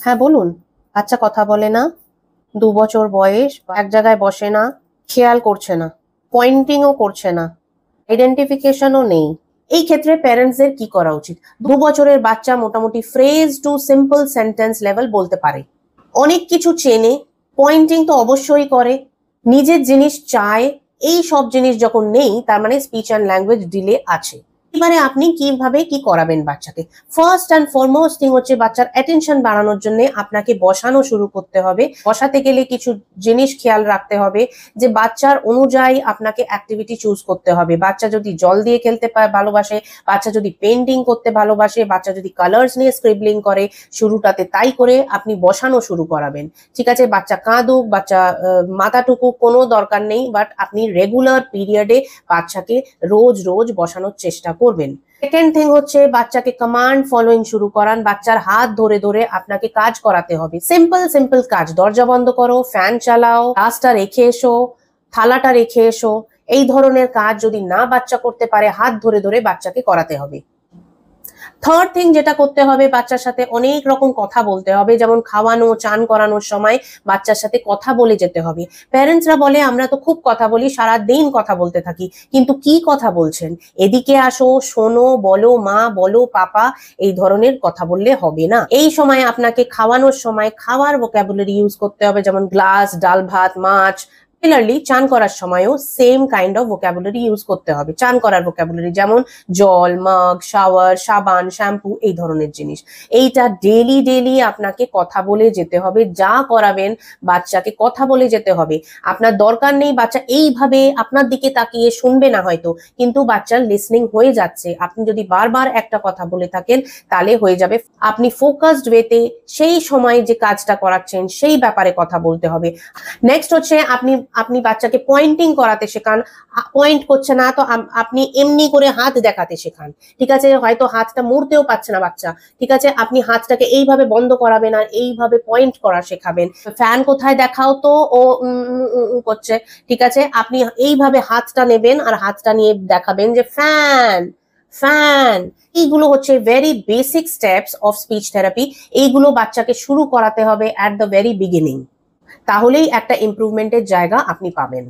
হ্যাঁ বলুন। বাচ্চা কথা বলে না, 2 বছর বয়স, এক জায়গায় বসে না, খেয়াল করছে না, পয়েন্টিংও করছে না, আইডেন্টিফিকেশনও নেই। এই ক্ষেত্রে প্যারেন্টসদের কি করা উচিত? 2 বছরের বাচ্চা মোটামুটি phrase to simple sentence level বলতে পারে, অনেক কিছু চেনে, পয়েন্টিং তো অবশ্যই করে, নিজের জিনিস চায়। এই সব জিনিস যখন নেই, তার মানে স্পিচ অ্যান্ড ল্যাঙ্গুয়েজ ডিলে আছে। এবারে আপনি কিভাবে কি করাবেন বাচ্চাকে? ফার্স্ট অ্যান্ড ফরমোস্ট থিং হচ্ছে বাচ্চার অ্যাটেনশন বাড়ানোর জন্য আপনাকে বসানো শুরু করতে হবে। বসাতে গেলে কিছু জিনিস খেয়াল রাখতে হবে যে বাচ্চার অনুযায়ী আপনাকে অ্যাক্টিভিটি চুজ করতে হবে। বাচ্চা যদি জল দিয়ে খেলতে ভালোবাসে, বাচ্চা যদি পেন্টিং করতে ভালোবাসে, বাচ্চা যদি কালার্স নিয়ে স্ক্রিবলিং করে, শুরুটাতে তাই করে আপনি বসানো শুরু করাবেন। ঠিক আছে, বাচ্চা কাঁদুক, বাচ্চা মাথা টুকুক, কোনো দরকার নেই, বাট আপনি রেগুলার পিরিয়ডে বাচ্চাকে রোজ রোজ বসানোর চেষ্টা করবেন। সেকেন্ড থিং হচ্ছে বাচ্চাকে কমান্ড ফলোইং শুরু করান। বাচ্চার হাত ধরে ধরে আপনাকে কাজ করাতে হবে, সিম্পল সিম্পল কাজ। দরজা বন্ধ করো, ফ্যান চালাও, গ্লাসটা রেখে এসো, থালাটা রেখে এসো। এই ধরনের কাজ যদি না বাচ্চা করতে পারে, হাত ধরে ধরে বাচ্চাকে করাতে হবে। থার্ড থিং যেটা করতে হবে, বাচ্চার সাথে অনেক রকম কথা বলতে হবে, যেমন খাওয়ানো, চান করানোর সময় বাচ্চার সাথে কথা বলে যেতে হবে। প্যারেন্টসরা বলে আমরা তো খুব কথা বলি, সারা দিন কথা বলতে থাকি, কিন্তু কি কথা বলছেন? এদিকে আসো, শোনো, বলো মা, বলো পাপা, এই ধরনের কথা বললে হবে না। এই সময় আপনাকে খাওয়ানোর সময় খাওয়ার ভোকাবুলারি ইউজ করতে হবে, যেমন গ্লাস, ডাল ভাত, মাছ। সিমিলারলি চান করার সময়ও same kind of vocabulary use করতে হবে। চান করার ভোকাবুলারি যেমন জল, মাগ, শাওয়ার, সাবান, শ্যাম্পু, এই ধরনের জিনিস। এইটা ডেলি ডেলি আপনাকে কথা বলে যেতে হবে। যা করাবেন বাচ্চাকে কথা বলে যেতে হবে। আপনার দরকার নেই বাচ্চা এইভাবে আপনার দিকে তাকিয়ে শুনবে না হয়তো, কিন্তু বাচ্চার লিসনিং হয়ে যাচ্ছে। আপনি যদি বারবার একটা কথা বলে থাকেন তাহলে হয়ে যাবে। আপনি ফোকাসড ওয়েতে সেই সময় যে কাজটা করাচ্ছেন সেই ব্যাপারে কথা বলতে হবে। নেক্সট হচ্ছে আপনি বাচ্চাকে পয়েন্টিং করাতে শেখান। পয়েন্ট করছে না তো আপনি এমনি করে হাত দেখাতে শেখান। ঠিক আছে, হয়তো হাতটা মুড়তেও পারছে না বাচ্চা, ঠিক আছে, আপনি হাতটাকে এইভাবে বন্ধ করাবেন আর এইভাবে পয়েন্ট করা শেখাবেন। ফ্যান কোথায় দেখাও তো, ও করছে, ঠিক আছে, আপনি এইভাবে হাতটা নেবেন আর হাতটা নিয়ে দেখাবেন যে ফ্যান, ফ্যান। এইগুলো হচ্ছে very basic steps of speech therapy. এইগুলো বাচ্চাকে শুরু করাতে হবে অ্যাট দ্য ভেরি বিগিনিং, তাহলেই একটা ইমপ্রুভমেন্টের জায়গা আপনি পাবেন।